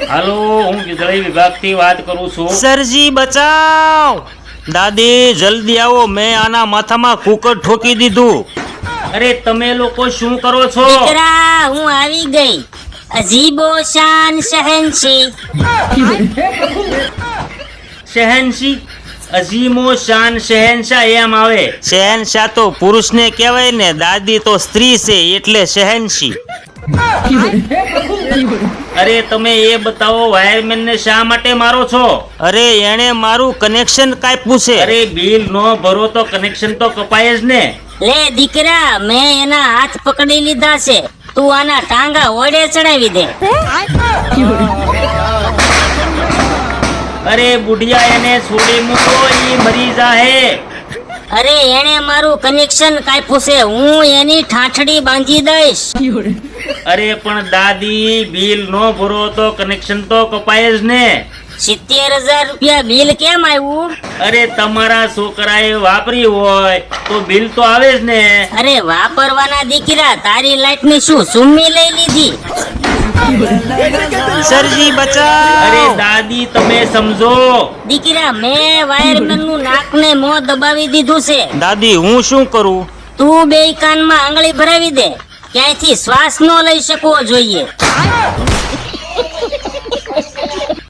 હાલો, હું વીજળી વિભાગથી વાત કરું છું. સરજી બચાવ. દાદી જલ્દી આવો, મેં આના માથામાં કુકર ઠોકી દીધું. અરે તમે લોકો શું કરો છો? દીકરા હું આવી ગઈ. અજીબો શાન શહેનશી. શહેનશી? અઝીમો શાન શહેનશાહ એમ આવે. શહેનશાહ તો પુરુષને કહેવાય ને, દાદી તો સ્ત્રી છે એટલે શહેનશી. અરે તમે એ બતાવો, વાયરમેન ને શા માટે મારો છો? અરે એણે મારું કનેક્શન કાપ્યું છે. અરે બિલ નો ભરો તો કનેક્શન તો કપાય જ ને. લે દીકરા, મેં એના હાથ પકડી લીધા છે. તું આના ટાંગા ઓડે ચડાવી દે. અરે બુઢિયા, એને છોડી મૂકો, ઈ મરી જાહે. અરે એણે મારું કનેક્શન કાપ્યું છે, હું એની ઠાઠડી બાંધી દઈશ. અરે પણ દાદી, બિલ નો ભરો તો કનેક્શન તો કપાય જ ને. 70,000 રૂપિયા બિલ કેમ આવ્યું? અરે તમારા છોકરાએ વાપરી હોય તો બિલ તો આવે જ ને. અરે વાપરવાના દીકરા, તારી લાઈટ ની શું સુમ્મી લઈ લીધી? સરજી અરે બચાવ. દાદી તમે સમજો. દીકરા, મેં વાયરમેન નું નાક ને મોં દબાવી દીધું છે. દાદી હું શું કરું? તું બે કાનમાં આંગળી ભરાવી દે. ક્યાંયથી શ્વાસ ન લઈ શકવો જોઈએ.